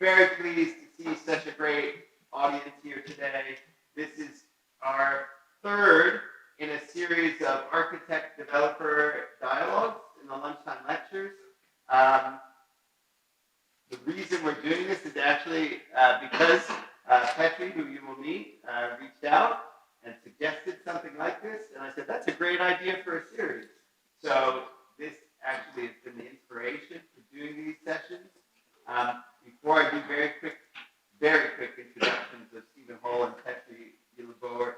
very pleased to see such a great audience here today. This is our third in a series of architect-developer dialogues in the lunchtime lectures. The reason we're doing this is actually because Petri, who you will meet, reached out and suggested something like this, and I said, that's a great idea for a series. So this actually has been the inspiration for doing these sessions. Before I do very quick introductions of STEVEN Hall and Petri Ylivuori,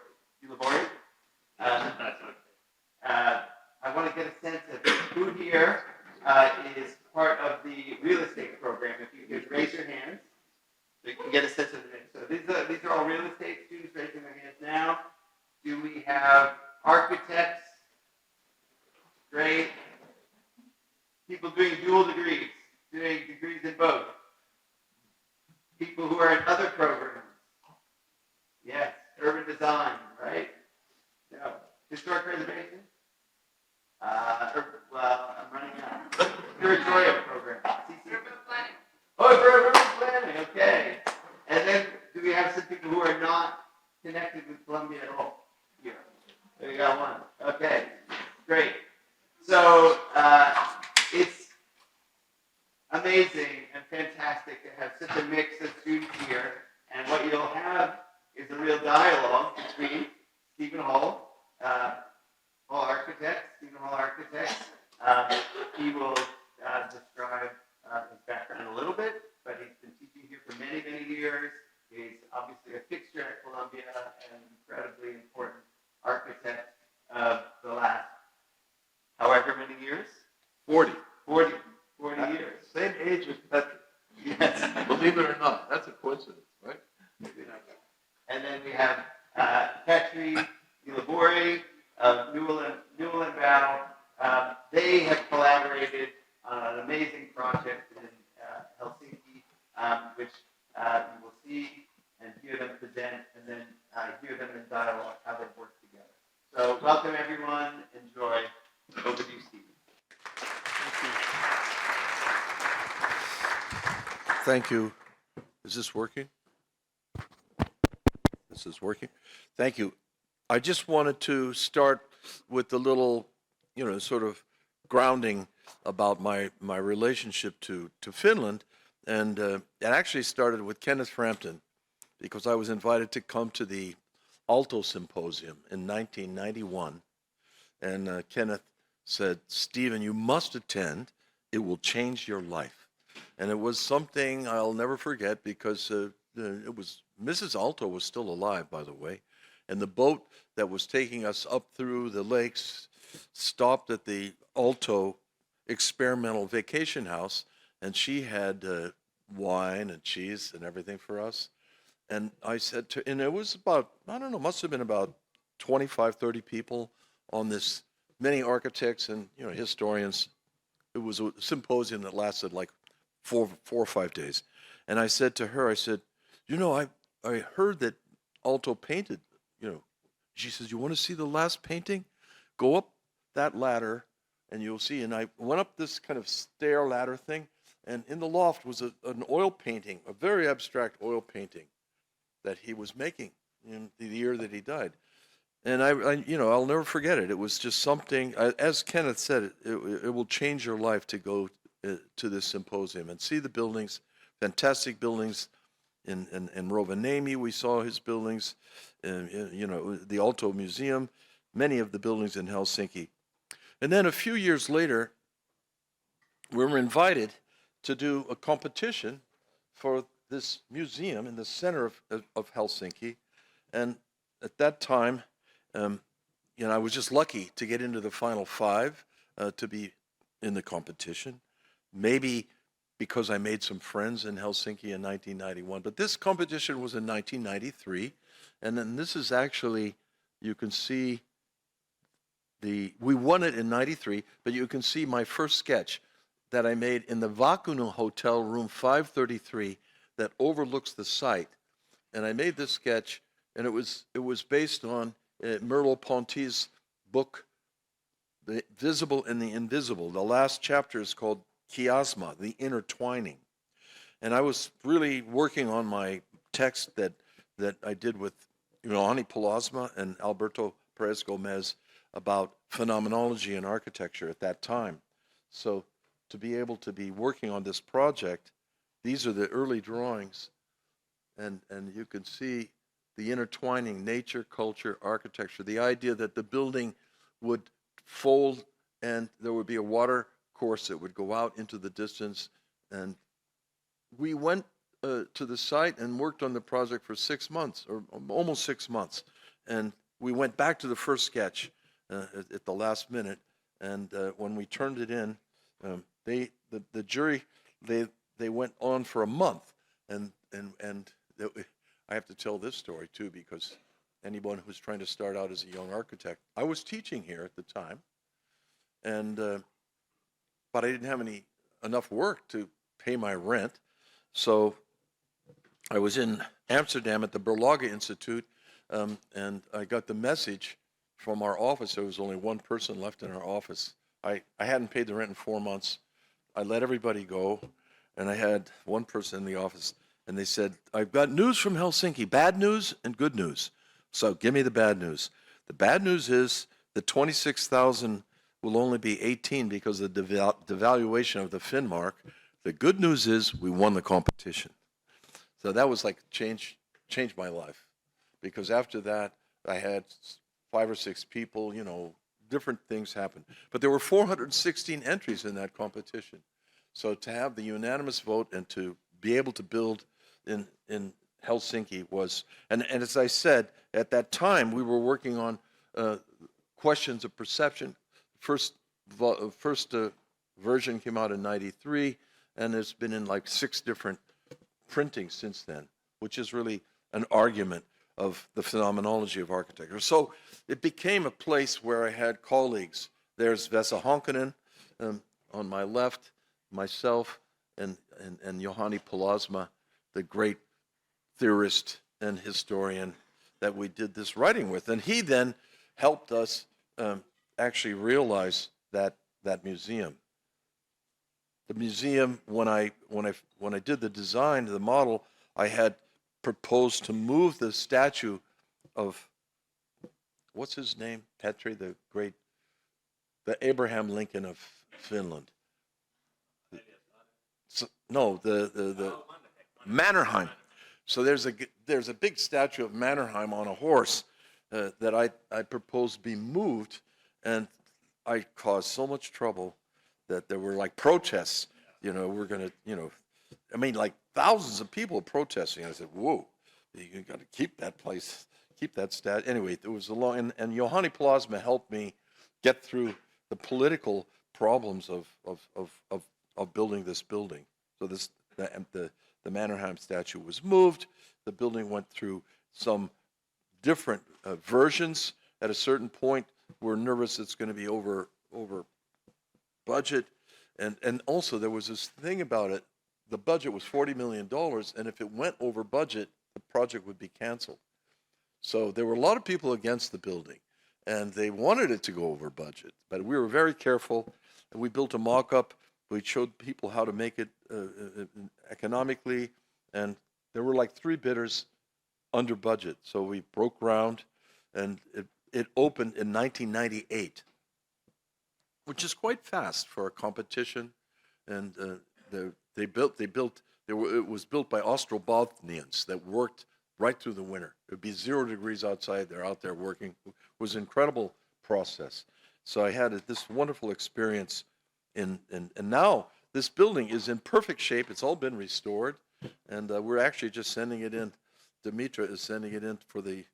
I want to get a sense of who here is part of the real estate program. If you could raise your hands, so you can get a sense of the mix. So these are all real estate students raising their hands now. Do we have architects? Great. People doing dual degrees, doing degrees in both. People who are in other programs. Yes, urban design, right? No. Historic preservation? Well, I'm running out. Curatorial program. Urban planning. Oh, for urban planning, okay. And then do we have some people who are not connected with Columbia at all here? There you got one. Okay, great. So it's amazing and fantastic to have such a mix of students here. And what you'll have is a real dialogue between STEVEN Hall, STEVEN Hall Architects. He will describe his background a little bit, but he's been teaching here for many, many years. He's obviously a fixture at Columbia and an incredibly important architect of the last however many years? 40 years. Same age as Petri. Yes. Believe it or not, that's a coincidence, right? And then we have Petri Ylivuori of Newell and Bow. They have collaborated on an amazing project in Helsinki, which you will see and hear them present, and then hear them in dialogue how they work together. So welcome everyone. Enjoy. Over to you, Stephen. Thank you. Is this working? This is working. Thank you. I just wanted to start with a little, sort of grounding about my relationship to Finland. And it actually started with Kenneth Frampton, because I was invited to come to the Aalto Symposium in 1991. And Kenneth said, Stephen, you must attend. It will change your life. And it was something I'll never forget, because it was, Mrs. Aalto was still alive, by the way. And the boat that was taking us up through the lakes stopped at the Aalto Experimental Vacation House. And she had wine and cheese and everything for us. And I said to, and it was about, I don't know, must have been about 25, 30 people on this, many architects and historians. It was a symposium that lasted like four or 5 days. And I said to her, I said, I heard that Aalto painted, She says, you want to see the last painting? Go up that ladder and you'll see. And I went up this kind of stair ladder thing, and in the loft was an oil painting, a very abstract oil painting that he was making in the year that he died. And I'll never forget it. It was just something, as Kenneth said, it will change your life to go to this symposium and see the buildings, fantastic buildings. In Rovaniemi, we saw his buildings, the Aalto Museum, many of the buildings in Helsinki. And then a few years later, we were invited to do a competition for this museum in the center of Helsinki. And at that time, I was just lucky to get into the final 5 to be in the competition. Maybe because I made some friends in Helsinki in 1991. But this competition was in 1993. And then this is actually, you can see we won it in 93, but you can see my first sketch that I made in the Vakunu Hotel, room 533, that overlooks the site. And I made this sketch, and it was based on Merleau-Ponty's book, The Visible and the Invisible. The last chapter is called Kiasma, the intertwining. And I was really working on my text that I did with Ioannis Polasma and Alberto Perez Gomez about phenomenology in architecture at that time. So to be able to be working on this project, these are the early drawings, and you can see the intertwining nature, culture, architecture, the idea that the building would fold and there would be a water course that would go out into the distance. And we went to the site and worked on the project for 6 months, or almost 6 months. And we went back to the first sketch at the last minute. And when we turned it in, the jury, they went on for a month. And I have to tell this story too, because anyone who's trying to start out as a young architect, I was teaching here at the time, and but I didn't have enough work to pay my rent, so I was in Amsterdam at the Berlage Institute, and I got the message from our office. There was only one person left in our office. I hadn't paid the rent in 4 months. I let everybody go, and I had one person in the office, and they said, I've got news from Helsinki, bad news and good news. So give me the bad news. The bad news is the 26,000 will only be 18 because of the devaluation of the Finmark. The good news is we won the competition. So that was like changed my life, because after that I had 5 or 6 people, different things happened. But there were 416 entries in that competition. So to have the unanimous vote and to be able to build in Helsinki was, and as I said, at that time we were working on questions of perception. First version came out in '93, and it's been in like 6 different printings since then, which is really an argument of the phenomenology of architecture. So it became a place where I had colleagues. There's Vesa Honkanen on my left, myself, and Ioannis Polasma, the great theorist and historian that we did this writing with. And he then helped us actually realize that museum. The museum, when I did the design, the model, I had proposed to move the statue of, what's his name? Petri, the Abraham Lincoln of Finland. So, no, the Mannerheim. So there's a big statue of Mannerheim on a horse that I proposed be moved, and I caused so much trouble that there were like protests. We're gonna, like thousands of people protesting. I said, whoa, you got to keep that place, keep that statue. Anyway, it was a long, and Ioannis Polasma helped me get through the political problems of building this building. So the Mannerheim statue was moved. The building went through some different versions. At a certain point, we're nervous it's going to be over budget, and also there was this thing about it. The budget was $40 million, and if it went over budget, the project would be canceled. So there were a lot of people against the building, and they wanted it to go over budget. But we were very careful, and we built a mock-up. We showed people how to make it economically, and there were like 3 bidders under budget. So we broke ground, and it opened in 1998, which is quite fast for a competition. And it was built by Ostrobothnians that worked right through the winter. It would be 0 degrees outside. They're out there working. It was an incredible process. So I had this wonderful experience and now this building is in perfect shape. It's all been restored, and we're actually just sending it in. Dimitra is sending it in for the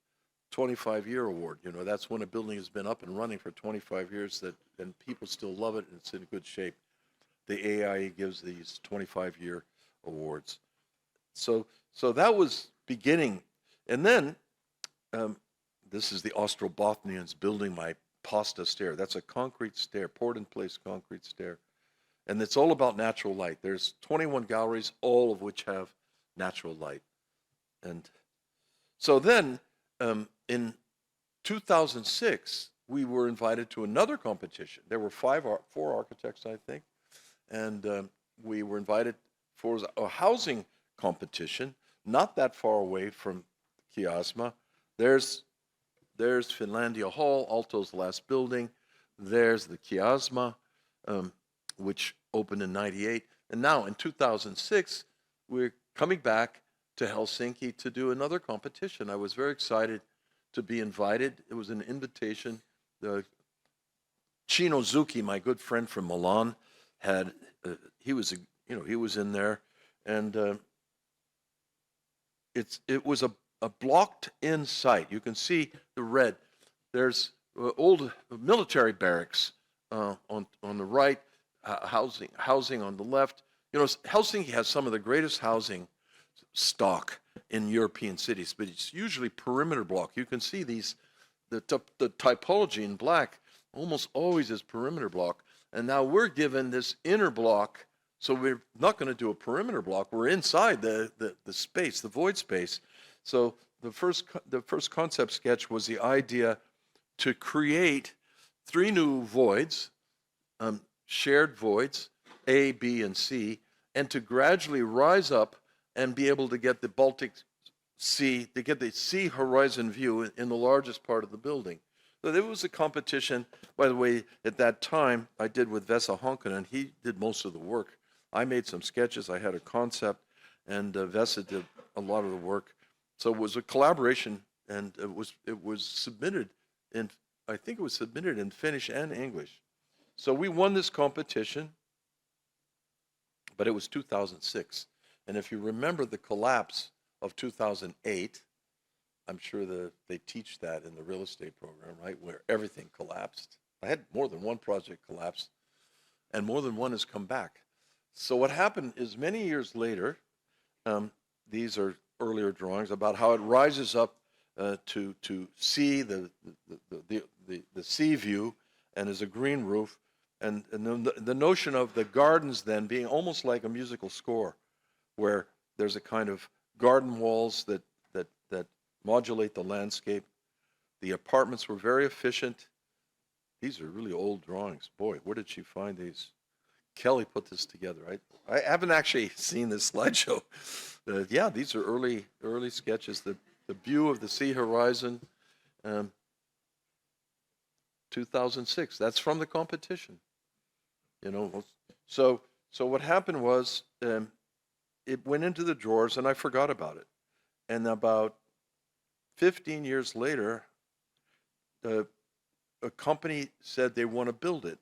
25-year award. That's when a building has been up and running for 25 years and people still love it, and it's in good shape. The AIE gives these 25-year awards. So that was beginning. And then this is the Ostrobothnians building my Pasta stair. That's a concrete stair, poured-in-place concrete stair. And it's all about natural light. There's 21 galleries, all of which have natural light. And so then, in 2006, we were invited to another competition. There were 4 architects, I think, and we were invited for a housing competition, not that far away from Kiasma. There's Finlandia Hall, Aalto's last building. There's the Kiasma, which opened in '98. And now in 2006, we're coming back to Helsinki to do another competition. I was very excited to be invited. It was an invitation. Chinozuki, my good friend from Milan, he was in there, and it was a blocked-in site. You can see the red. There's old military barracks on the right, housing on the left. You know, Helsinki has some of the greatest housing stock in European cities, but it's usually perimeter block. You can see the typology in black almost always is perimeter block. And now we're given this inner block, so we're not going to do a perimeter block. We're inside the space, the void space. So the first concept sketch was the idea to create 3 new voids, shared voids, A, B, and C, and to gradually rise up and be able to get the Baltic Sea, to get the sea horizon view in the largest part of the building. So there was a competition, by the way, at that time, I did with Vesa Honkanen. He did most of the work. I made some sketches, I had a concept, and Vesa did a lot of the work. So it was a collaboration, and it was submitted in, I think it was submitted in Finnish and English. So we won this competition, but it was 2006. And if you remember the collapse of 2008, I'm sure they teach that in the real estate program, right, where everything collapsed. I had more than one project collapse, and more than one has come back. So what happened is many years later, these are earlier drawings about how it rises up to see the sea view, and there's a green roof, and the notion of the gardens then being almost like a musical score, where there's a kind of garden walls that modulate the landscape. The apartments were very efficient. These are really old drawings. Boy, where did she find these? Kelly put this together. I haven't actually seen this slideshow. Yeah, these are early sketches. The view of the sea horizon, 2006. That's from the competition. You know, so what happened was it went into the drawers, and I forgot about it. And about 15 years later, a company said they want to build it.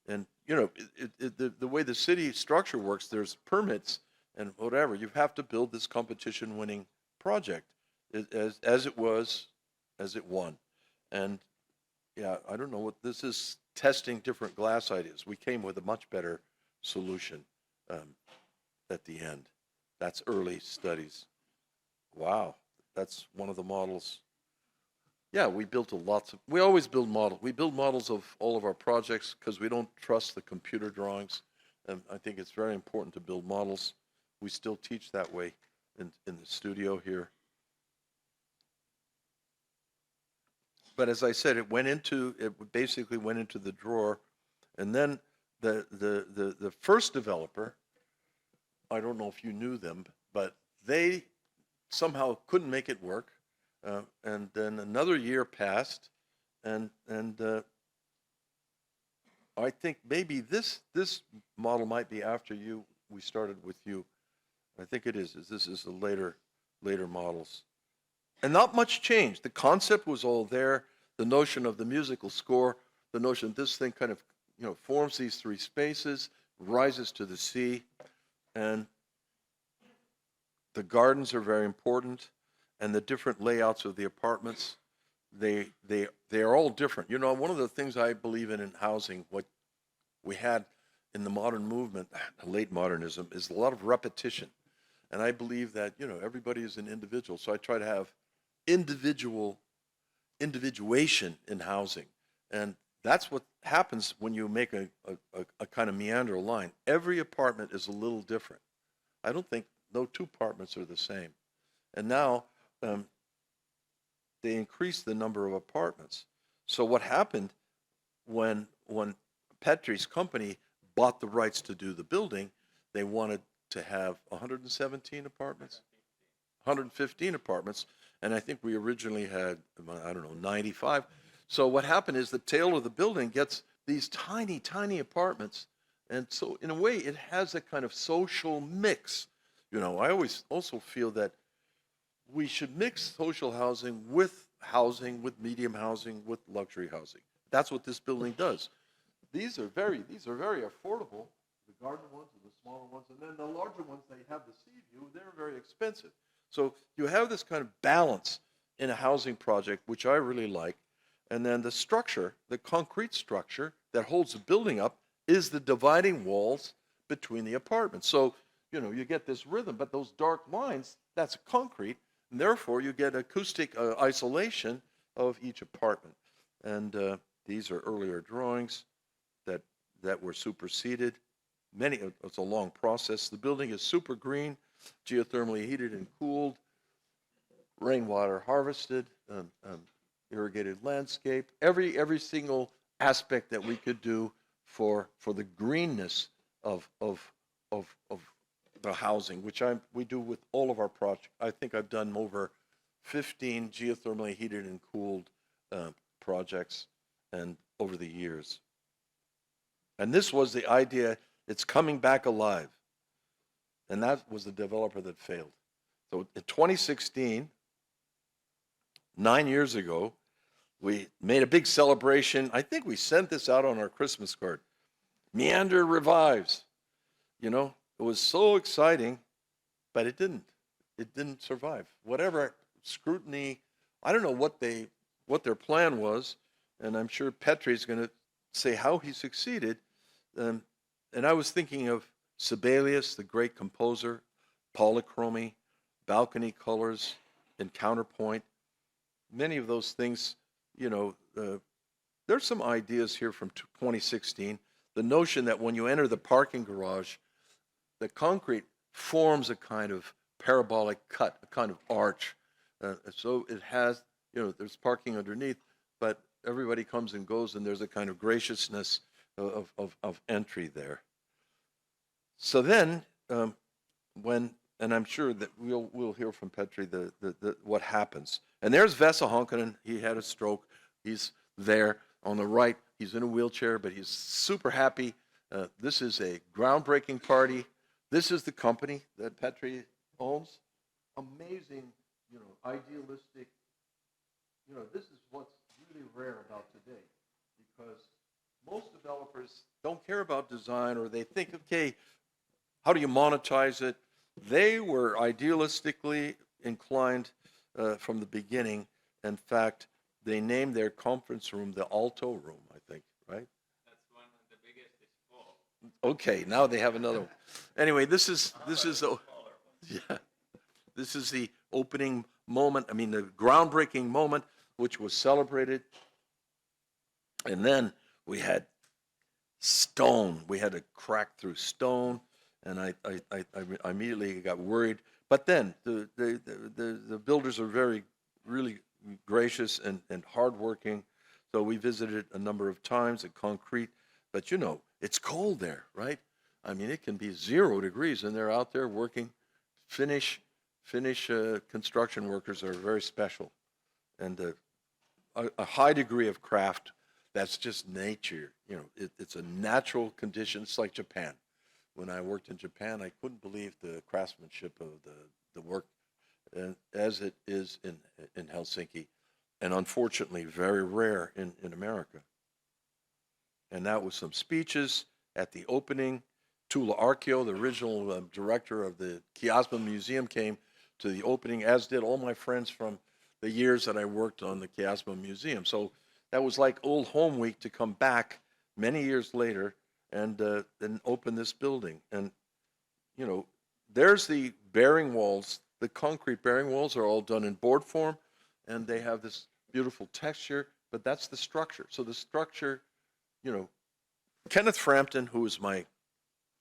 And, you know, the way the city structure works, there's permits and whatever. You have to build this competition-winning project as it won. And, yeah, I don't know what this is, testing different glass ideas. We came with a much better solution at the end. That's early studies. Wow. That's one of the models. Yeah, we always build models. We build models of all of our projects because we don't trust the computer drawings. And I think it's very important to build models. We still teach that way in the studio here. But as I said, it basically went into the drawer. And then the first developer, I don't know if you knew them, but they somehow couldn't make it work, and then another year passed, and I think maybe this model might be after you. We started with you. I think it is. This is the later models, and not much changed. The concept was all there. The notion of the musical score, the notion this thing kind of forms these 3 spaces, rises to the sea, and the gardens are very important, and the different layouts of the apartments, they are all different. You know, one of the things I believe in housing, what we had in the modern movement, late modernism, is a lot of repetition. And I believe that, everybody is an individual. So I try to have individuation in housing. And that's what happens when you make a kind of meander line. Every apartment is a little different. I don't think no 2 apartments are the same. And now they increased the number of apartments. So what happened when Petri's company bought the rights to do the building, they wanted to have 117 apartments, 115 apartments, and I think we originally had, I don't know, 95. So what happened is the tail of the building gets these tiny, tiny apartments, and so in a way it has a kind of social mix. You know, I always also feel that we should mix social housing, with medium housing, with luxury housing. That's what this building does. These are very affordable, the garden ones and the smaller ones, and then the larger ones, they have the sea view, they're very expensive. So you have this kind of balance in a housing project, which I really like. And then the structure, the concrete structure that holds the building up, is the dividing walls between the apartments. So, you know, you get this rhythm, but those dark lines, that's concrete, and therefore you get acoustic isolation of each apartment. And these are earlier drawings that were superseded. It's a long process. The building is super green, geothermally heated and cooled, rainwater harvested, irrigated landscape, every single aspect that we could do for the greenness of the housing, which we do with all of our projects. I think I've done over 15 geothermally heated and cooled projects and over the years. And this was the idea, it's coming back alive. And that was the developer that failed. So in 2016, 9 years ago, we made a big celebration. I think we sent this out on our Christmas card. Meander revives. You know, it was so exciting, but it didn't survive. Whatever scrutiny, I don't know what their plan was, and I'm sure Petri is going to say how he succeeded. And I was thinking of Sibelius, the great composer, polychromy, balcony colors, and counterpoint. Many of those things, you know, there's some ideas here from 2016. The notion that when you enter the parking garage, the concrete forms a kind of parabolic cut, a kind of arch. So it has, you know, there's parking underneath, but everybody comes and goes, and there's a kind of graciousness of entry there. So then, and I'm sure that we'll hear from Petri what happens. And there's Vesa Honkanen. He had a stroke. He's there on the right. He's in a wheelchair, but he's super happy. This is a groundbreaking party. This is the company that Petri owns. Amazing, you know, idealistic. You know, this is what's really rare about today, because most developers don't care about design, or they think, okay, how do you monetize it? They were idealistically inclined from the beginning. In fact, they named their conference room the Alto Room, I think, right? That's one of the biggest is full. Okay, now they have another one. Anyway, this is the opening moment. I mean, the groundbreaking moment, which was celebrated. And then we had stone. We had to crack through stone, and I immediately got worried. But then the builders are really gracious and hardworking. So we visited a number of times at concrete. But you know, it's cold there, right? I mean, it can be 0 degrees, and they're out there working. Finnish construction workers are very special, and a high degree of craft. That's just nature. You know, it's a natural condition. It's like Japan. When I worked in Japan, I couldn't believe the craftsmanship of the work as it is in Helsinki, and unfortunately very rare in America. And that was some speeches at the opening. Tuula Arkio, the original director of the Kiasma Museum, came to the opening, as did all my friends from the years that I worked on the Kiasma Museum. So that was like old home week to come back many years later and open this building. And, you know, there's the bearing walls. The concrete bearing walls are all done in board form, and they have this beautiful texture, but that's the structure. So the structure, you know, Kenneth Frampton, who was my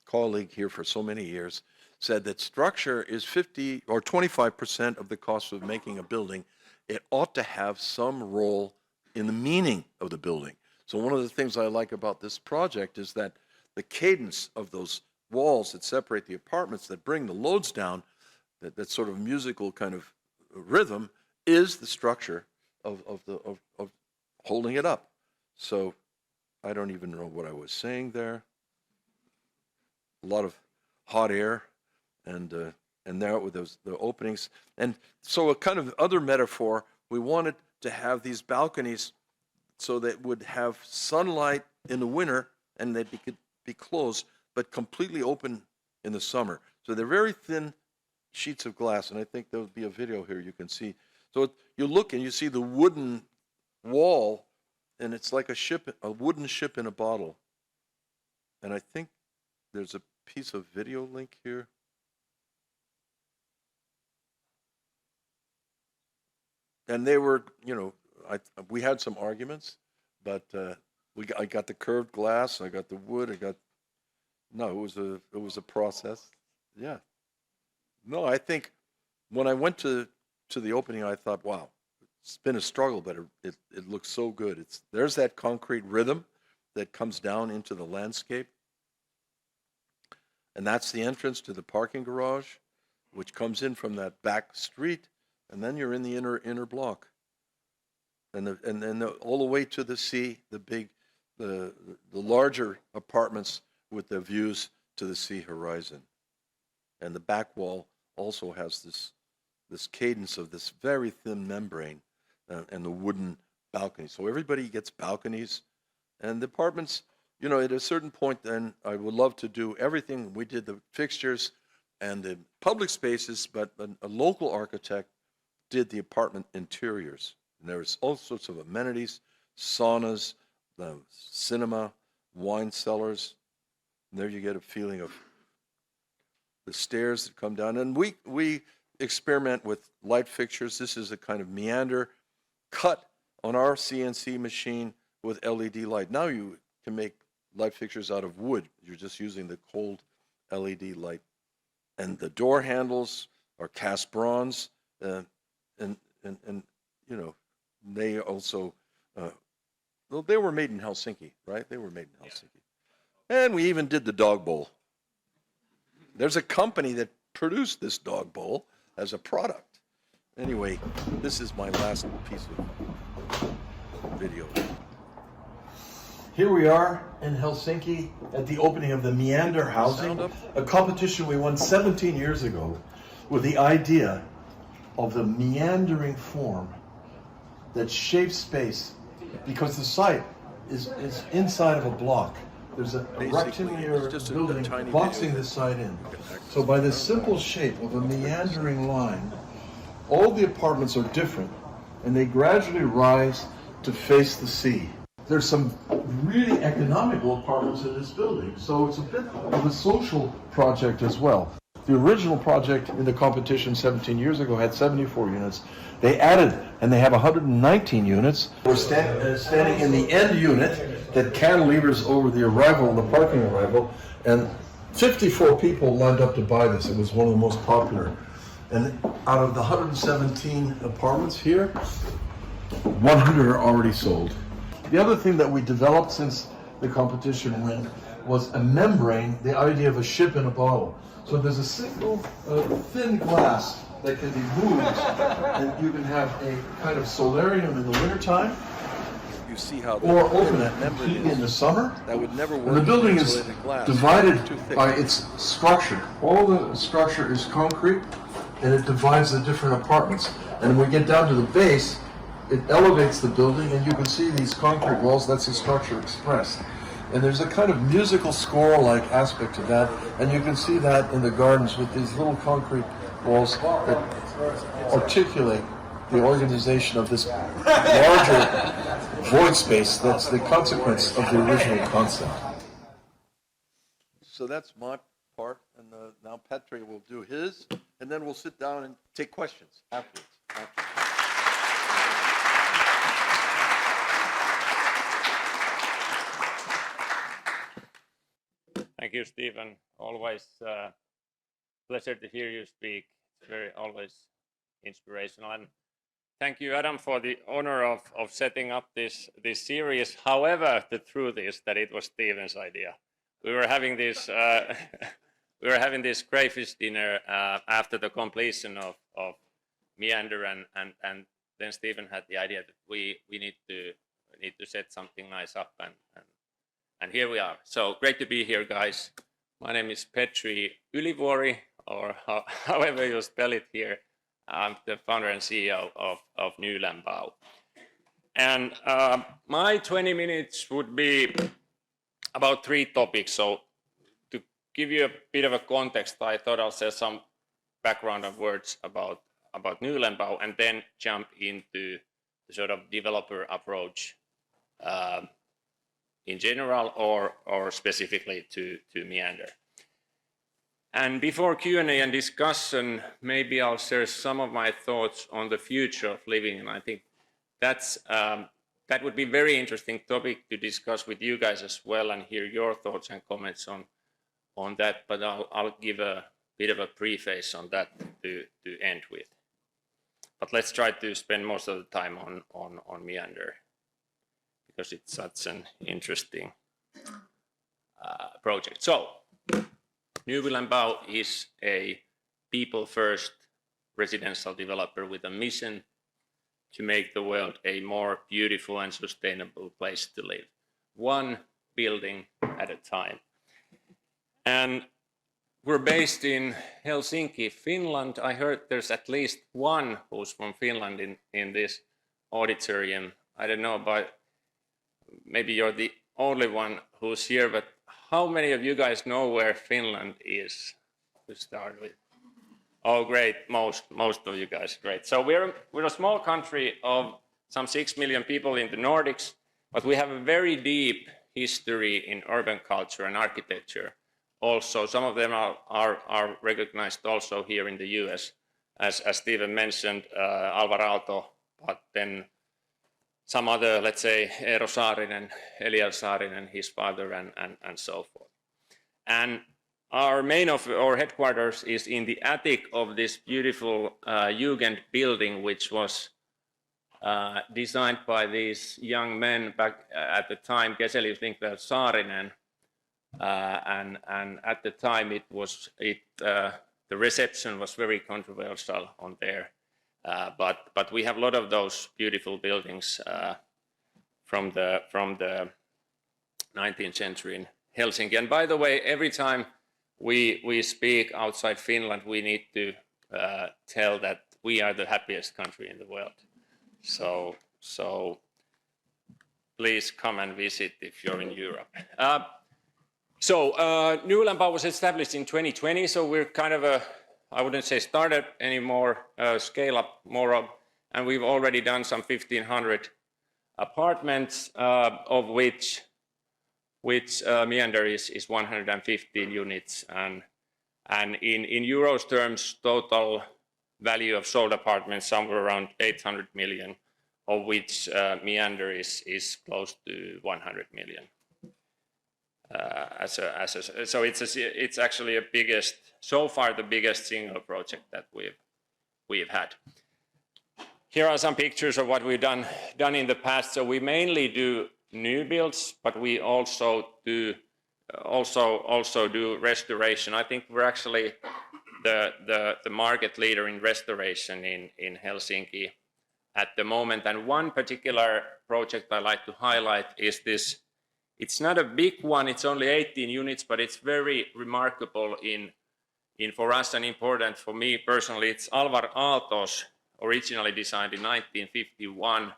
colleague here for so many years, said that structure is 50 or 25% of the cost of making a building. It ought to have some role in the meaning of the building. So one of the things I like about this project is that the cadence of those walls that separate the apartments that bring the loads down, that sort of musical kind of rhythm, is the structure of holding it up. So I don't even know what I was saying there. A lot of hot air, and there with the openings. And so a kind of other metaphor, we wanted to have these balconies so that would have sunlight in the winter and they could be closed, but completely open in the summer. So they're very thin sheets of glass, and I think there would be a video here you can see. So you look and you see the wooden wall, and it's like a wooden ship in a bottle. And I think there's a piece of video link here. And they were, we had some arguments, but I got the curved glass, I got the wood, it was a process. Yeah. No, I think when I went to the opening, I thought, wow, it's been a struggle, but it looks so good. There's that concrete rhythm that comes down into the landscape. And that's the entrance to the parking garage, which comes in from that back street, and then you're in the inner block. And then all the way to the sea, the larger apartments with the views to the sea horizon. And the back wall also has this cadence of this very thin membrane and the wooden balcony. So everybody gets balconies, and the apartments, at a certain point, then I would love to do everything. We did the fixtures and the public spaces, but a local architect did the apartment interiors. And there was all sorts of amenities, saunas, the cinema, wine cellars. And there you get a feeling of the stairs that come down. And we experiment with light fixtures. This is a kind of Meander cut on our CNC machine with LED light. Now you can make light fixtures out of wood. You're just using the cold LED light. And the door handles are cast bronze, and they also, they were made in Helsinki, right? They were made in Helsinki. And we even did the dog bowl. There's a company that produced this dog bowl as a product. Anyway, this is my last piece of video. Here we are in Helsinki at the opening of the Meander housing, a competition we won 17 years ago with the idea of the meandering form that shapes space, because the site is inside of a block. There's a rectangular building boxing this site in. So by this simple shape of a meandering line, all the apartments are different, and they gradually rise to face the sea. There's some really economical apartments in this building, so it's a bit of a social project as well. The original project in the competition 17 years ago had 74 units. They added, and they have 119 units. We're standing in the end unit that cantilevers over the parking arrival, and 54 people lined up to buy this. It was one of the most popular. And out of the 117 apartments here, 100 are already sold. The other thing that we developed since the competition win was a membrane, the idea of a ship in a bottle. So there's a single thin glass that can be moved, and you can have a kind of solarium in the wintertime. You see how or open it completely in the summer. That would never work. And the building is divided by its structure. All the structure is concrete, and it divides the different apartments. And when we get down to the base, it elevates the building, and you can see these concrete walls. That's the structure expressed. And there's a kind of musical score-like aspect to that, and you can see that in the gardens with these little concrete walls that articulate the organization of this larger void space that's the consequence of the original concept. So that's my part, and now Petri will do his, and then we'll sit down and take questions afterwards. Thank you, Stephen. Always pleasure to hear you speak. It's always inspirational. And thank you, Adam, for the honor of setting up this series. However, the truth is that it was Stephen's idea. we were having this we were having this crayfish dinner after the completion of Meander, and then Stephen had the idea that we need to set something nice up, and here we are. So great to be here, guys. My name is Petri Ylivuori, or however you spell it here. I'm the founder and CEO of Nylämbau. And my 20 minutes would be about 3 topics. So to give you a bit of a context, I thought I'll say some background of words about Nylämbau, and then jump into the sort of developer approach in general, or specifically to Meander. And before Q&A and discussion, maybe I'll share some of my thoughts on the future of living, and I think that would be a very interesting topic to discuss with you guys as well, and hear your thoughts and comments on that. But I'll give a bit of a preface on that to end with. But let's try to spend most of the time on Meander, because it's such an interesting project. So Nylämbau is a people-first residential developer with a mission to make the world a more beautiful and sustainable place to live, one building at a time. And we're based in Helsinki, Finland. I heard there's at least one who's from Finland in this auditorium. I don't know, but maybe you're the only one who's here, but how many of you guys know where Finland is to start with? Oh, great, most of you guys, great. So we're a small country of some 6 million people in the Nordics, but we have a very deep history in urban culture and architecture. Also, some of them are recognized also here in the US, as Stephen mentioned, Alvar Aalto, but then some other, let's say, Eero Saarinen, Eliel Saarinen, his father, and so forth. And our our headquarters is in the attic of this beautiful Jugend building, which was designed by these young men back at the time, Geselius, Linkveld, Saarinen, and at the time the reception was very controversial on there. But we have a lot of those beautiful buildings from the 19th century in Helsinki. And by the way, every time we speak outside Finland, we need to tell that we are the happiest country in the world. So please come and visit if you're in Europe. Nylämbau was established in 2020, so we're kind of I wouldn't say startup anymore, scale up more of, and we've already done some 1,500 apartments, of which Meander is 115 units, and in euros terms, total value of sold apartments somewhere around 800 million, of which Meander is close to 100 million. So it's actually so far the biggest single project that we've had. Here are some pictures of what we've done in the past. So we mainly do new builds, but we also do restoration. I think we're actually the market leader in restoration in Helsinki at the moment. And one particular project I like to highlight is this. It's not a big one, it's only 18 units, but it's very remarkable in for us and important for me personally. It's Alvar Aalto's originally designed in 1951,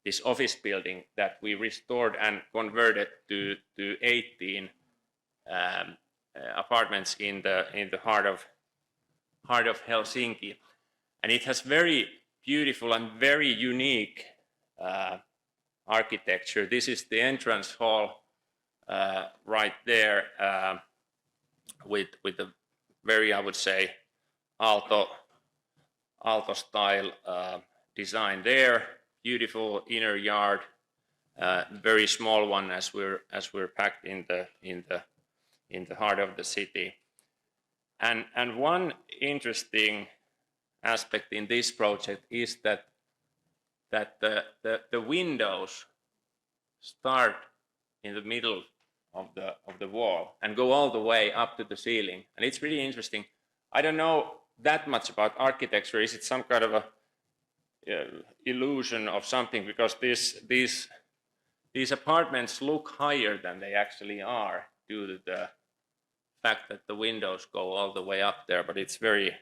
this office building that we restored and converted to 18 apartments in the heart of Helsinki. And it has very beautiful and very unique architecture. This is the entrance hall right there, with the very, I would say, Aalto style design there. Beautiful inner yard, very small one as we're packed in the heart of the city. And one interesting aspect in this project is that the windows start in the middle of the wall and go all the way up to the ceiling. And it's really interesting. I don't know that much about architecture. Is it some kind of a illusion of something? Because these apartments look higher than they actually are due to the fact that the windows go all the way up there. But it's very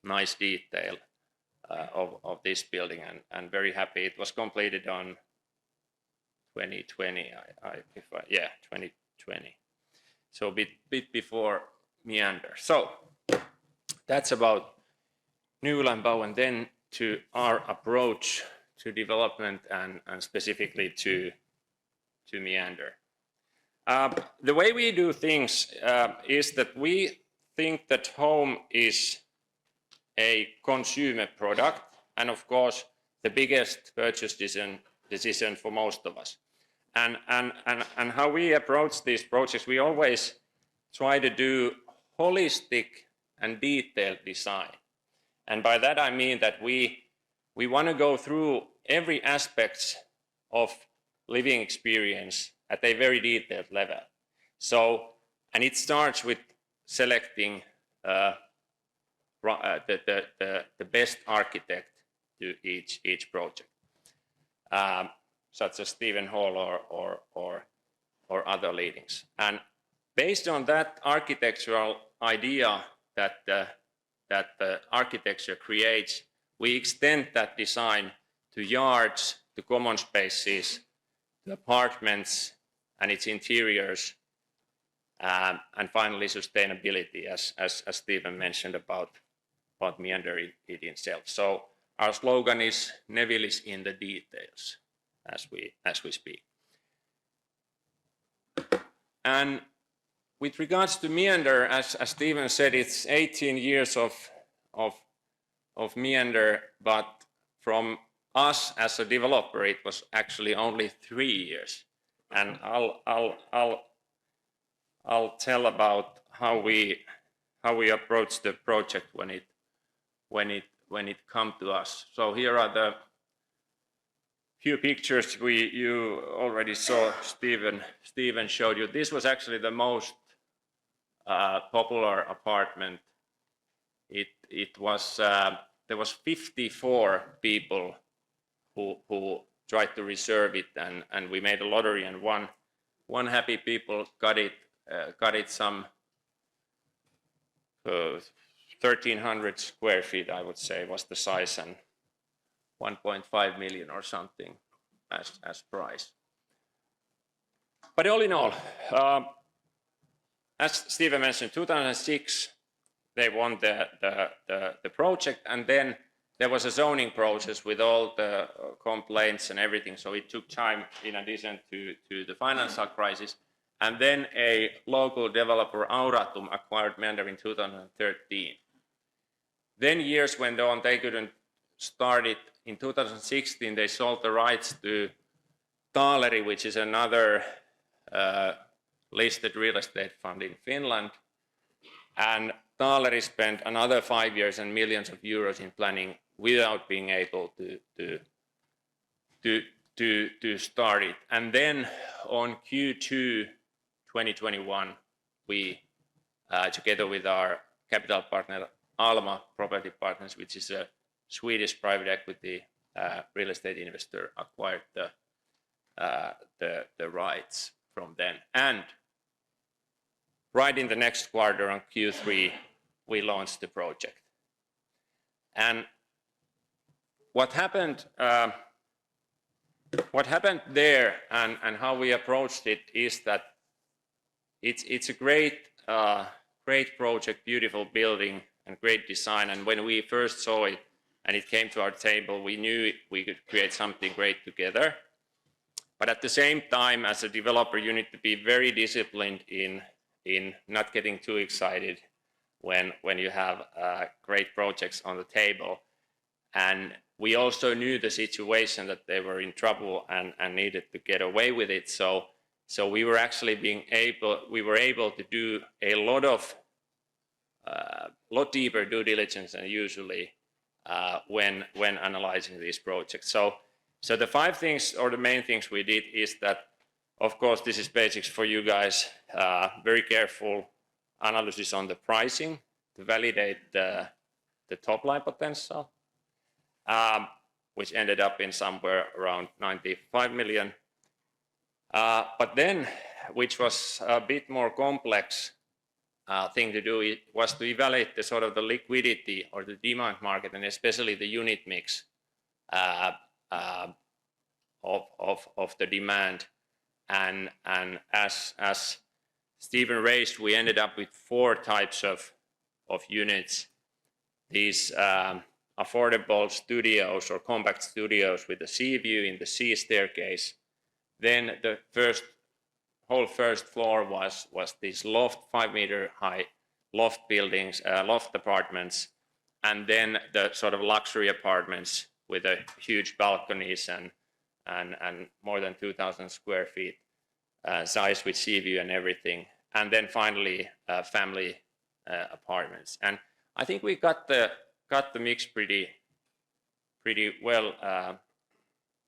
nice detail of this building, and very happy. It was completed on 2020, 2020. So a bit before Meander. So that's about Newlanbau, and then to our approach to development and specifically to Meander. The way we do things is that we think that home is a consumer product, and of course the biggest purchase decision for most of us. And how we approach these projects, we always try to do holistic and detailed design. And by that I mean that we want to go through every aspect of living experience at a very detailed level. So, and it starts with selecting the best architect to each project, such as STEVEN Hall or other leadings. And based on that architectural idea that the architecture creates, we extend that design to yards, to common spaces, to apartments and its interiors, and finally sustainability, as Stephen mentioned about Meander it itself. So our slogan is "Neville is in the details," as we speak. And with regards to Meander, as Stephen said, it's 18 years of Meander, but from us as a developer, it was actually only 3 years. And I'll tell about how we approach the project when it come to us. So here are the few pictures you already saw. Stephen showed you. This was actually the most popular apartment. It was there was 54 people who tried to reserve it, and we made a lottery, and one happy people got it some 1,300 square feet, I would say, was the size, and 1.5 million or something as price. But all in all, as Stephen mentioned, 2006 they won the project, and then there was a zoning process with all the complaints and everything, so it took time in addition to the financial crisis. And then a local developer, Auratum, acquired Meander in 2013. Then years went on, they couldn't start it. In 2016, they sold the rights to Taaleri, which is another listed real estate fund in Finland. And Taaleri spent another 5 years and millions of euros in planning without being able to start it. And then on Q2 2021, we, together with our capital partner Alma Property Partners, which is a Swedish private equity real estate investor, acquired the rights from them. And right in the next quarter, on Q3, we launched the project. And what happened there and how we approached it is that it's a great project, beautiful building and great design. And when we first saw it and it came to our table, we knew we could create something great together. But at the same time, as a developer, you need to be very disciplined in not getting too excited when you have great projects on the table. And we also knew the situation that they were in trouble and needed to get away with it. So we were actually able to do a lot deeper due diligence than usually when analyzing these projects. So the 5 things, or the main things we did, is that Of course, this is basics for you guys. Very careful analysis on the pricing to validate the top line potential, which ended up in somewhere around 95 million. But then, which was a bit more complex thing to do, it was to evaluate the sort of the liquidity or the demand market, and especially the unit mix of the demand. And as Steven raised, we ended up with 4 types of units. These affordable studios or compact studios with a sea view in the sea staircase. Then the whole first floor was these loft, 5-meter high loft buildings, loft apartments, and then the sort of luxury apartments with a huge balconies and more than 2,000 square feet size with sea view and everything. And then finally family apartments. And I think we got the mix pretty well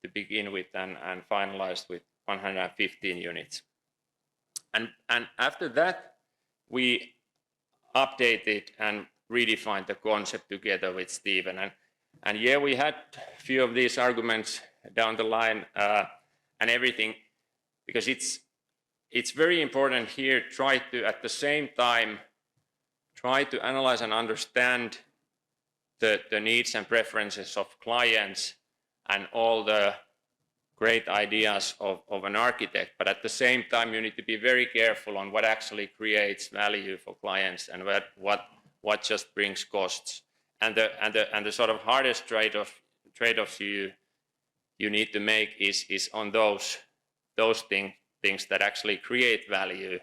to begin with, and finalized with 115 units. And after that, we updated and redefined the concept together with Steven. And yeah, we had a few of these arguments down the line and everything, because it's very important here, try to at the same time try to analyze and understand the needs and preferences of clients and all the great ideas of an architect, but at the same time you need to be very careful on what actually creates value for clients and what just brings costs. And the sort of hardest trade-offs you need to make is on those things that actually create value,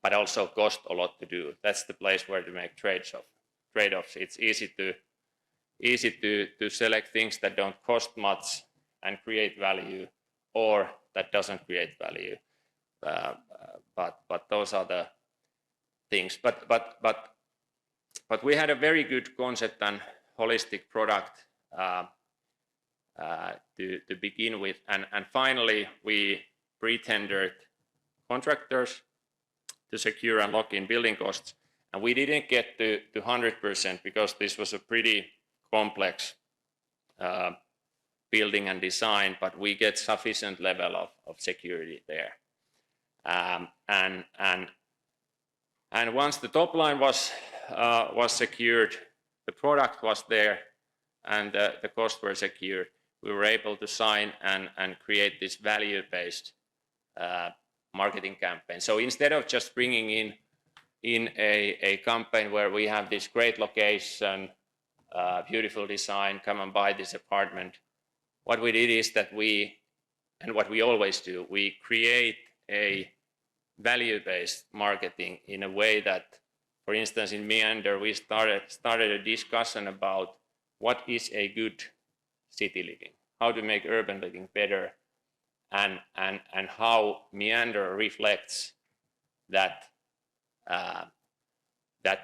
but also cost a lot to do. That's the place where to make trade-offs. It's easy to select things that don't cost much and create value, or that doesn't create value. But those are the things. But we had a very good concept and holistic product to begin with, and finally we pre-tendered contractors to secure and lock in building costs, and we didn't get to 100% because this was a pretty complex building and design, but we get sufficient level of security there. And once the top line was secured, the product was there, and the costs were secured, we were able to sign and create this value-based marketing campaign. So instead of just bringing in a campaign where we have this great location, beautiful design, come and buy this apartment, what we did is that and what we always do, we create a value-based marketing in a way that, for instance, in Meander, we started a discussion about what is a good city living, how to make urban living better, and how Meander reflects that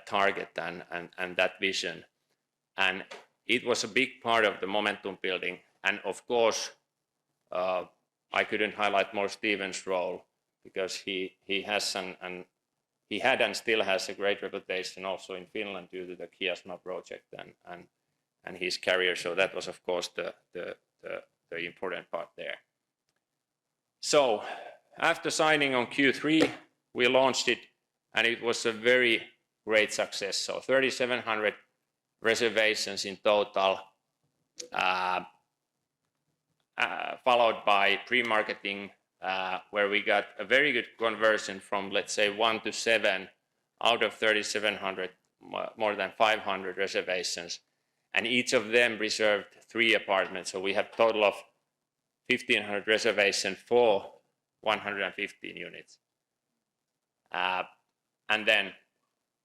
target and that vision. And it was a big part of the momentum building. And of course, I couldn't highlight more Steven's role, because he had and still has a great reputation also in Finland due to the Kiasma project and his career. So that was, of course, the important part there. So after signing on Q3, we launched it, and it was a very great success. So 3,700 reservations in total, followed by pre-marketing, where we got a very good conversion from, let's say, 1 to 7 out of 3,700, more than 500 reservations. And each of them reserved 3 apartments. So we have a total of 1,500 reservations for 115 units. And then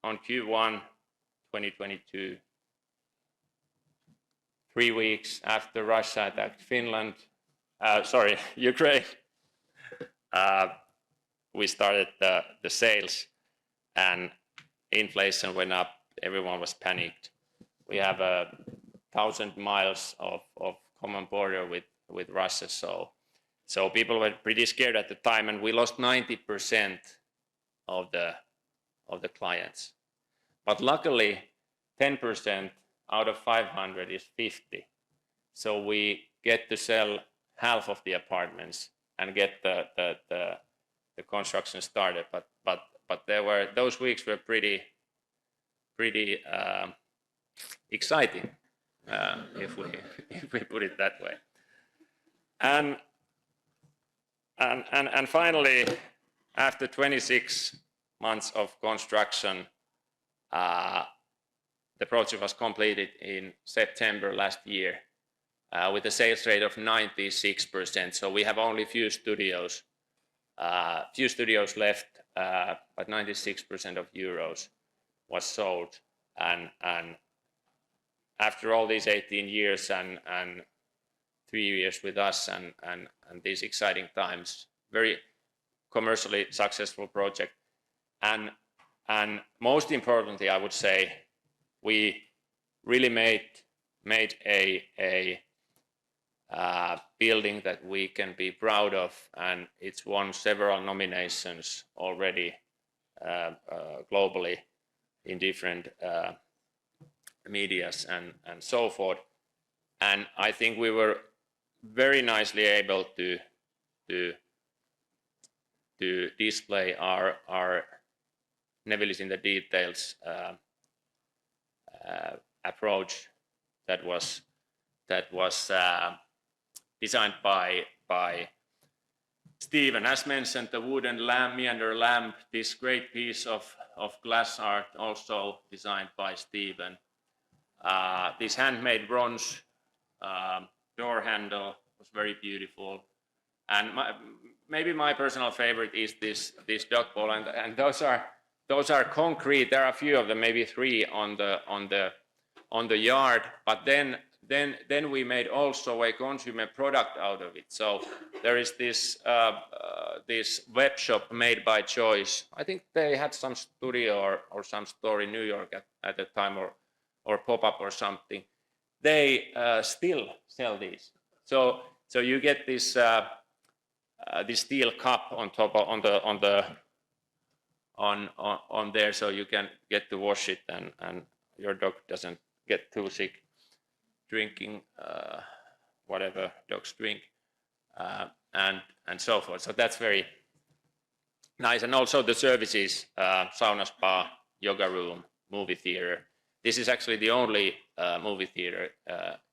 on Q1 2022, 3 weeks after Russia attacked Ukraine, we started the sales, and inflation went up. Everyone was panicked. We have 1,000 miles of common border with Russia, so So people were pretty scared at the time, and we lost 90% of the clients. But luckily, 10% out of 500 is 50. So we get to sell half of the apartments and get the construction started. But those weeks were pretty exciting, if we put it that way. And finally, after 26 months of construction, the project was completed in September last year with a sales rate of 96%. So we have only few studios left, but 96% of euros was sold. And after all these 18 years and 3 years with us and these exciting times, very commercially successful project. And most importantly, I would say, we really made a building that we can be proud of, and it's won several nominations already globally in different medias and so forth. And I think we were very nicely able to display our Neville is in the details approach that was designed by Steven. As mentioned, the wooden lamp, Meander lamp, this great piece of glass art, also designed by Steven. This handmade bronze door handle was very beautiful. And maybe my personal favorite is this duck ball, and those are concrete. There are a few of them, maybe 3 on the yard. But then we made also a consumer product out of it. So there is this web shop Made by Choice. I think they had some studio or some store in New York at the time, or pop-up or something. They still sell these. So you get this steel cup on top on there, so you can get to wash it, and your dog doesn't get too sick drinking whatever dogs drink, and so forth. So that's very nice. And also the services, sauna, spa, yoga room, movie theater. This is actually the only movie theater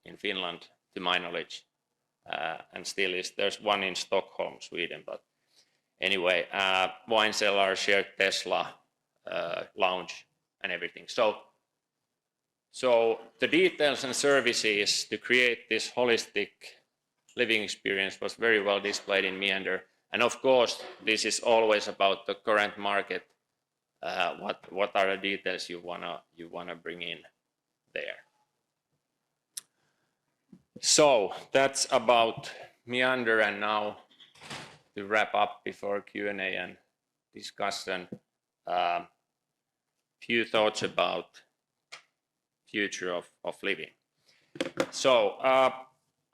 in Finland, to my knowledge, and still is. There's one in Stockholm, Sweden, but anyway, wine cellar, shared Tesla, lounge, and everything. So the details and services to create this holistic living experience was very well displayed in Meander. And of course, this is always about the current market. What are the details you wanna bring in there? So that's about Meander, and now to wrap up before Q&A and discussion, few thoughts about future of living. So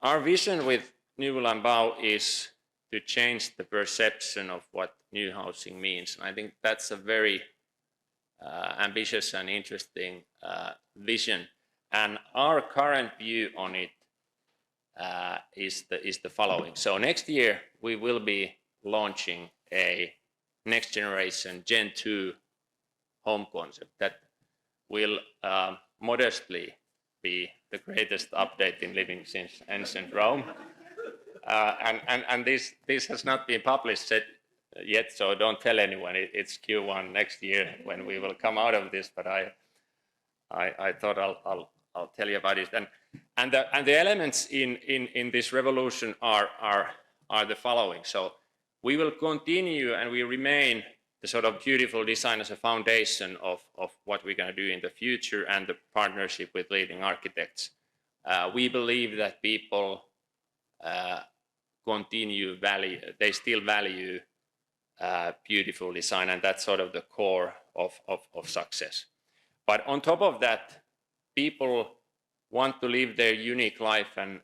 our vision with Nybylanbao is to change the perception of what new housing means. And I think that's a very ambitious and interesting vision. And our current view on it is the following. So next year we will be launching a next generation Gen 2 home concept that will modestly be the greatest update in living since ancient Rome. And this has not been published yet, so don't tell anyone. It's Q1 next year when we will come out of this, but I thought I'll tell you about it. And the elements in this revolution are the following. So we will continue, and we remain the sort of beautiful design as a foundation of what we're going to do in the future, and the partnership with leading architects. We believe that people they still value beautiful design, and that's sort of the core of success. But on top of that, people want to live their unique life and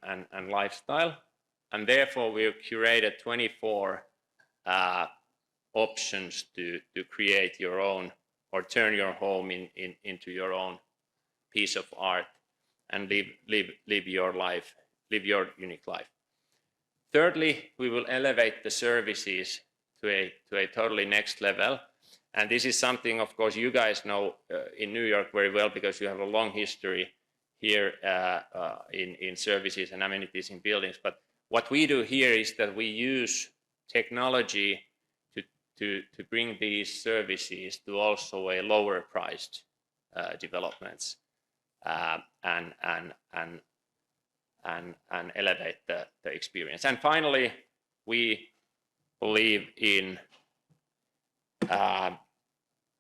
lifestyle, and therefore we've curated 24 options to create your own or turn your home into your own piece of art and live your life, live your unique life. Thirdly, we will elevate the services to a totally next level. And this is something, of course, you guys know in New York very well because you have a long history here in services and amenities in buildings. But what we do here is that we use technology to bring these services to also a lower priced developments and elevate the experience. And finally, we believe in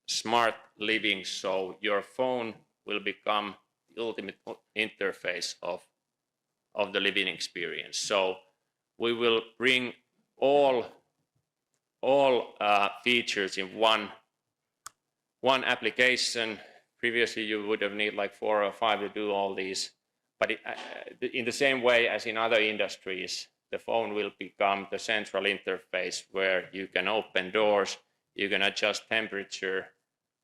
smart living, so your phone will become the ultimate interface of the living experience. So we will bring all features in one application. Previously, you would have need like 4 or 5 to do all these. But in the same way as in other industries, the phone will become the central interface where you can open doors, you can adjust temperature,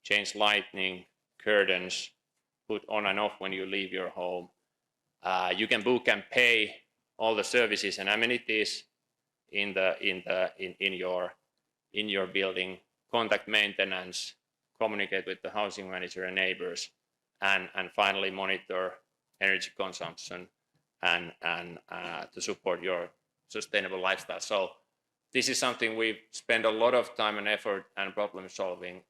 change lighting, curtains, put on and off when you leave your home. You can book and pay all the services and amenities in your building, contact maintenance, communicate with the housing manager and neighbors, and finally monitor energy consumption and to support your sustainable lifestyle. So this is something we've spent a lot of time and effort and problem solving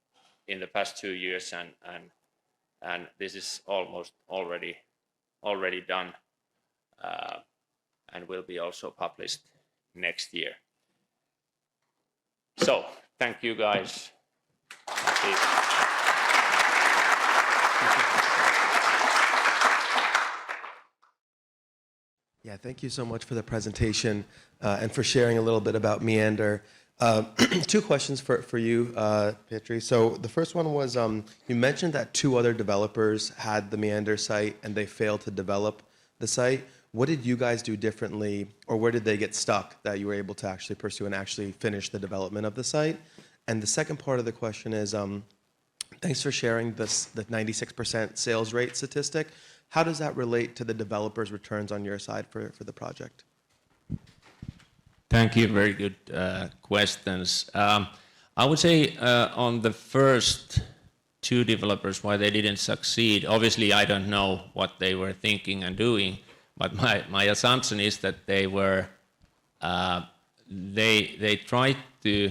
in the past 2 years, and this is almost already done and will be also published next year. So thank you guys. Yeah, thank you so much for the presentation and for sharing a little bit about Meander. 2 questions for you, Petri. So the first one was, you mentioned that 2 other developers had the Meander site and they failed to develop the site. What did you guys do differently, or where did they get stuck that you were able to actually pursue and actually finish the development of the site? And the second part of the question is, thanks for sharing the 96% sales rate statistic. How does that relate to the developer's returns on your side for the project? Thank you. Very good questions. I would say on the first 2 developers, why they didn't succeed, obviously I don't know what they were thinking and doing, but my assumption is that they were they tried to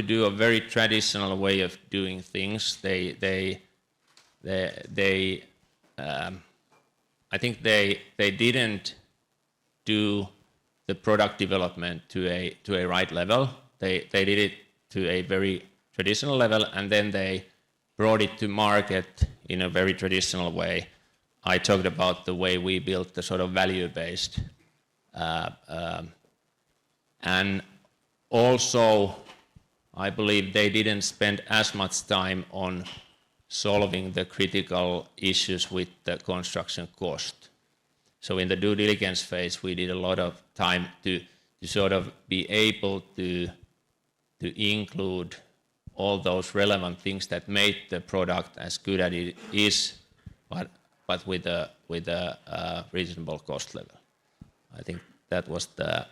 do a very traditional way of doing things. I think they didn't do the product development to a right level. They did it to a very traditional level, and then they brought it to market in a very traditional way. I talked about the way we built the sort of value-based, and also I believe they didn't spend as much time on solving the critical issues with the construction cost. So in the due diligence phase, we did a lot of time to sort of be able to include all those relevant things that made the product as good as it is, but with a reasonable cost level. I think that was the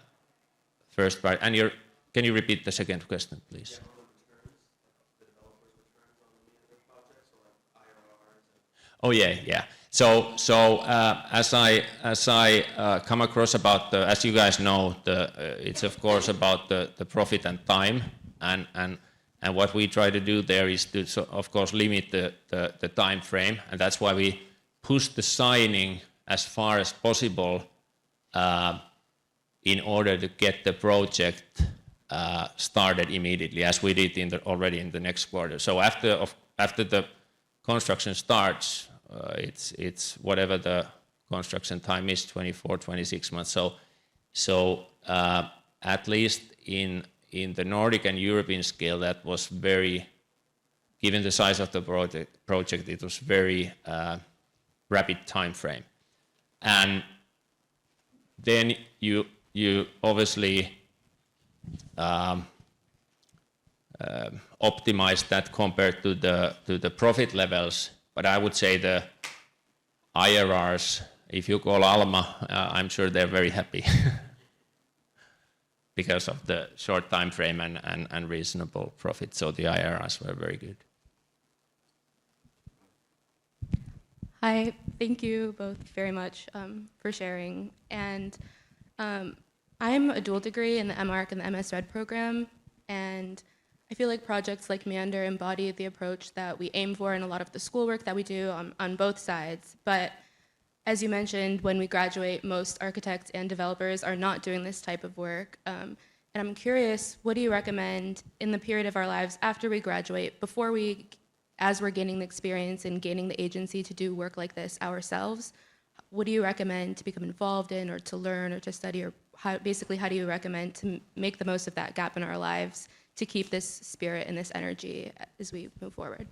first part. And can you repeat the second question, please? Oh yeah. So as I come across about as you guys know, it's of course about the profit and time, and what we try to do there is to of course limit the time frame, and that's why we push the signing as far as possible in order to get the project started immediately, as we did already in the next quarter. So after the construction starts, it's whatever the construction time is, 24, 26 months. So at least in the Nordic and European scale, that was very, given the size of the project, it was very rapid time frame. And then you obviously optimize that compared to the profit levels. But I would say the IRRs, if you call Alma, I'm sure they're very happy because of the short time frame and reasonable profit. So the IRRs were very good. Hi, thank you both very much for sharing. And I'm a dual degree in the MArch and the MSRED program, and I feel like projects like Meander embody the approach that we aim for in a lot of the schoolwork that we do on both sides. But as you mentioned, when we graduate, most architects and developers are not doing this type of work. And I'm curious, what do you recommend in the period of our lives after we graduate, before we, as we're gaining the experience and gaining the agency to do work like this ourselves, what do you recommend to become involved in or to learn or to study, or how do you recommend to make the most of that gap in our lives to keep this spirit and this energy as we move forward?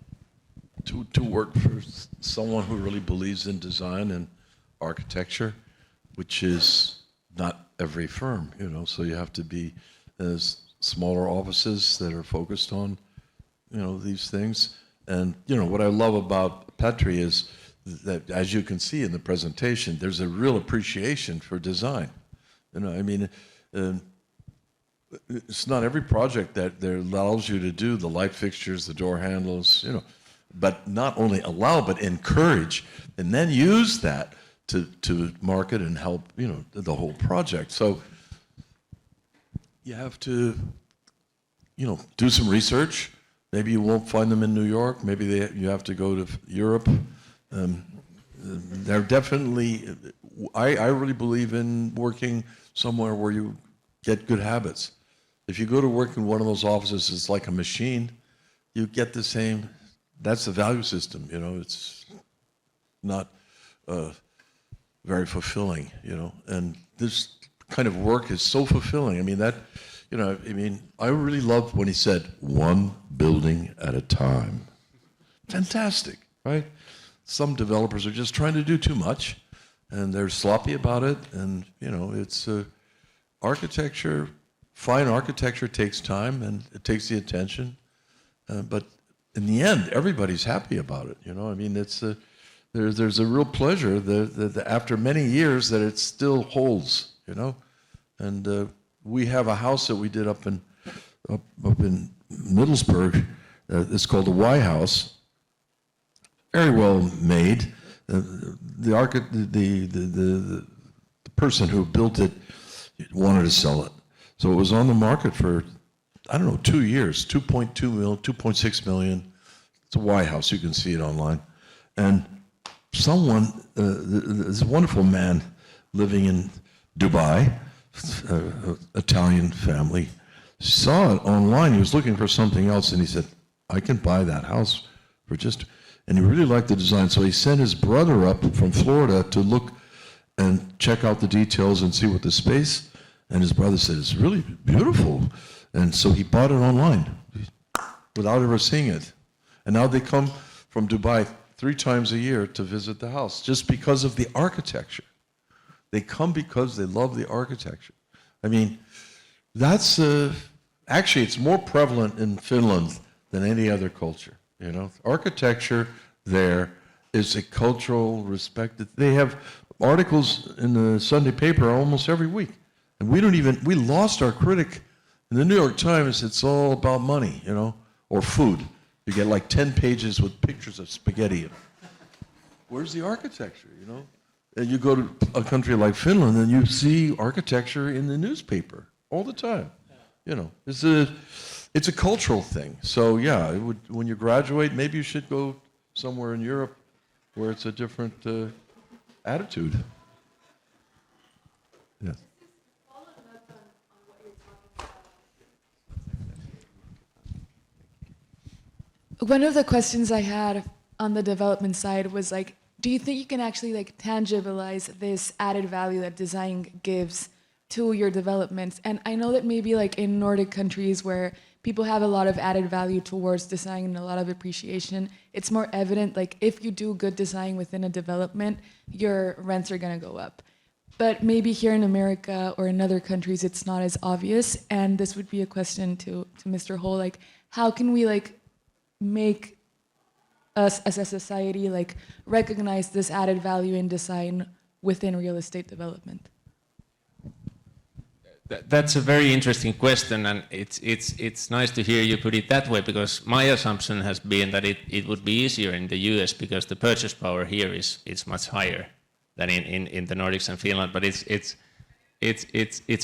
To work for someone who really believes in design and architecture, which is not every firm, you know, so you have to be smaller offices that are focused on, you know, these things. And, you know, what I love about Petri is that, as you can see in the presentation, there's a real appreciation for design. You know, I mean, it's not every project that there allows you to do the light fixtures, the door handles, you know, but not only allow, but encourage, and then use that to market and help, you know, the whole project. So you have to, you know, do some research. Maybe you won't find them in New York. Maybe you have to go to Europe. They're definitely, I really believe in working somewhere where you get good habits. If you go to work in one of those offices, it's like a machine. You get the same, that's the value system, you know, it's not very fulfilling, you know, and this kind of work is so fulfilling. I mean, that, you know, I mean, I really loved when he said, one building at a time. Fantastic, right? Some developers are just trying to do too much, and they're sloppy about it, and, you know, it's architecture, fine architecture takes time, and it takes the attention, but in the end, everybody's happy about it, you know? I mean, it's there's a real pleasure that after many years that it still holds, you know? And we have a house that we did up in Middlesbrough. It's called the Y House. Very well made. The person who built it wanted to sell it, so it was on the market for, I don't know, 2 years, 2.2 million, 2.6 million. It's a Y House. You can see it online. And someone, this wonderful man living in Dubai, Italian family, saw it online. He was looking for something else, and he said, I can buy that house for just, and he really liked the design. So he sent his brother up from Florida to look and check out the details and see what the space, and his brother said, it's really beautiful. And so he bought it online without ever seeing it. And now they come from Dubai 3 times a year to visit the house just because of the architecture. They come because they love the architecture. I mean, that's, actually it's more prevalent in Finland than any other culture, you know? Architecture there is a cultural respect. They have articles in the Sunday paper almost every week. And we lost our critic. In the New York Times, it's all about money, you know, or food. You get like 10 pages with pictures of spaghetti. Where's the architecture, you know? And you go to a country like Finland and you see architecture in the newspaper all the time. You know, it's a cultural thing. So yeah, when you graduate, maybe you should go somewhere in Europe where it's a different attitude. Yes. One of the questions I had on the development side was like, do you think you can actually like tangibilize this added value that design gives to your developments? And I know that maybe like in Nordic countries where people have a lot of added value towards design and a lot of appreciation, it's more evident like if you do good design within a development, your rents are gonna go up. but maybe here in America or in other countries it's not as obvious. And this would be a question to Mr. Hole, like how can we like make us as a society like recognize this added value in design within real estate development? That's a very interesting question, and it's nice to hear you put it that way, because my assumption has been that it would be easier in the US because the purchase power here is much higher than in the Nordics and Finland. But it's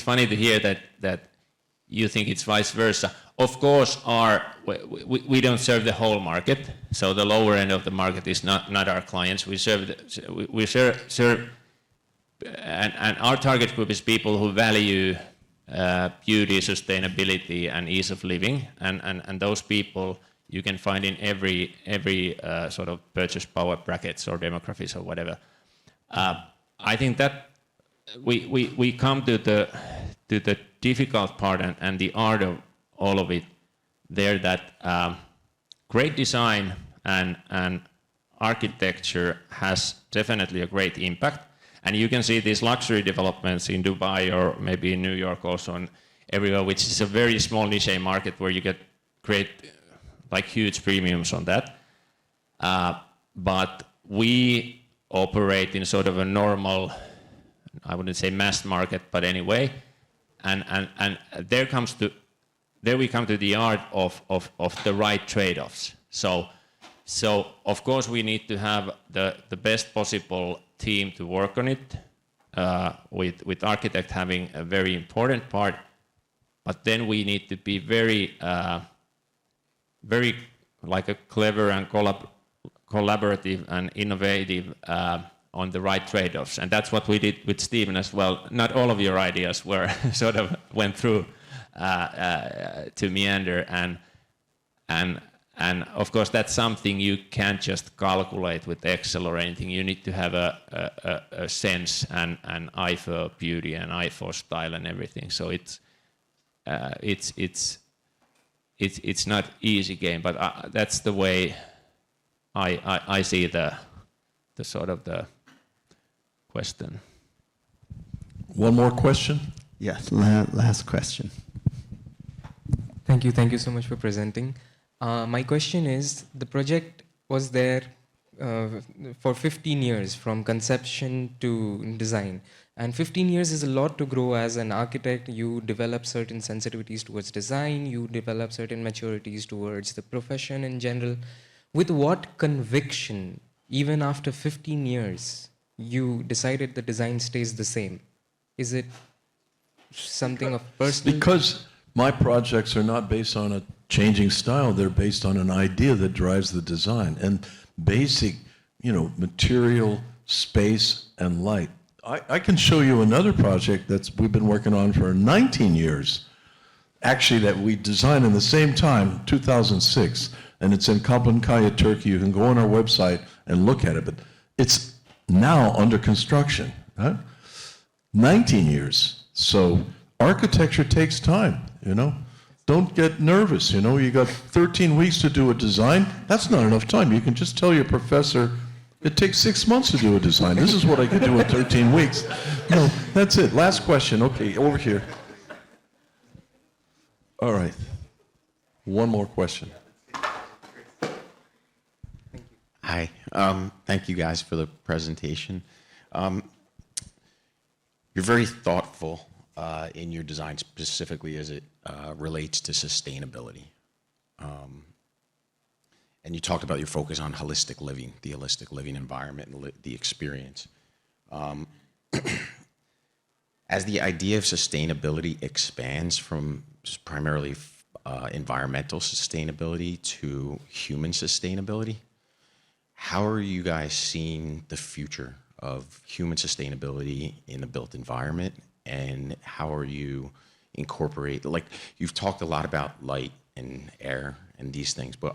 funny to hear that you think it's vice versa. Of course, we don't serve the whole market, so the lower end of the market is not our clients. We serve and our target group is people who value beauty, sustainability, and ease of living, and those people you can find in every sort of purchase power brackets or demographics or whatever. I think that we come to the difficult part and the art of all of it there, that great design and architecture has definitely a great impact. And you can see these luxury developments in Dubai or maybe in New York also and everywhere, which is a very small niche market where you get great, like huge premiums on that. But we operate in sort of a normal, I wouldn't say mass market, but anyway. And there we come to the art of the right trade-offs. So of course we need to have the best possible team to work on it, with architect having a very important part, but then we need to be very like a clever and collaborative and innovative on the right trade-offs, and that's what we did with Steven as well. Not all of your ideas were sort of went through to Meander, and of course that's something you can't just calculate with Excel or anything. You need to have a sense and eye for beauty and eye for style and everything. So it's not easy game, but that's the way I see the sort of the question. One more question? Yes, last question. Thank you so much for presenting. My question is, the project was there for 15 years, from conception to design. And 15 years is a lot to grow as an architect. You develop certain sensitivities towards design, you develop certain maturities towards the profession in general. With what conviction, even after 15 years, you decided the design stays the same? Is it something of personal? Because my projects are not based on a changing style, they're based on an idea that drives the design and basic, material, space, and light. I can show you another project we've been working on for 19 years, actually, that we designed in the same time, 2006, and it's in Kapankaya, Turkey. You can go on our website and look at it, but it's now under construction, huh? 19 years. So architecture takes time, Don't get nervous, You got 13 weeks to do a design. That's not enough time. You can just tell your professor, it takes 6 months to do a design. This is what I could do in 13 weeks. No, that's it. Last question. Okay, over here. All right. One more question. Hi. Thank you guys for the presentation. You're very thoughtful in your design, specifically as it relates to sustainability. And you talked about your focus on holistic living, the holistic living environment, and the experience. As the idea of sustainability expands from primarily environmental sustainability to human sustainability, how are you guys seeing the future of human sustainability in the built environment, and how are you incorporate, like you've talked a lot about light and air and these things, but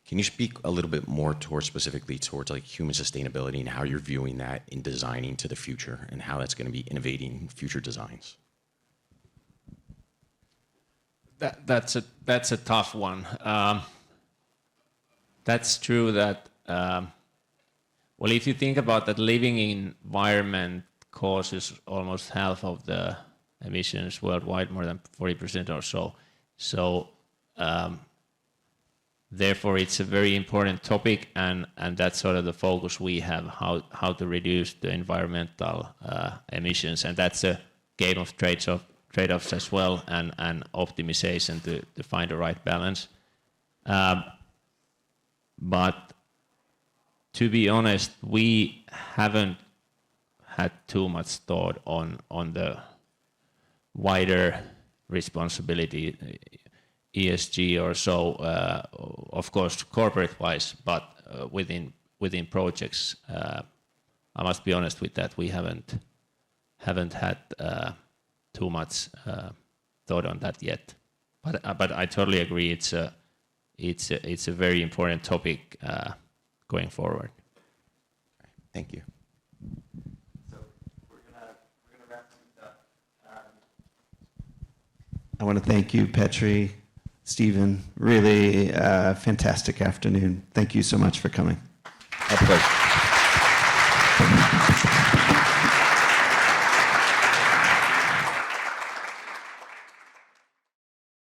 can you speak a little bit more specifically towards like human sustainability and how you're viewing that in designing to the future and how that's going to be innovating future designs? That's a tough one. That's true that, well, if you think about that living environment causes almost half of the emissions worldwide, more than 40% or so. So therefore, it's a very important topic, and that's sort of the focus we have, how to reduce the environmental emissions, and that's a game of trade-offs as well, and optimization to find the right balance. But to be honest, we haven't had too much thought on the wider responsibility, ESG or so, of course, corporate-wise, but within projects, I must be honest with that, we haven't had too much thought on that yet. But I totally agree. It's a very important topic going forward. Thank you. So we're gonna wrap things up. I want to thank you, Petri, Stephen. Really fantastic afternoon. Thank you so much for coming. My pleasure.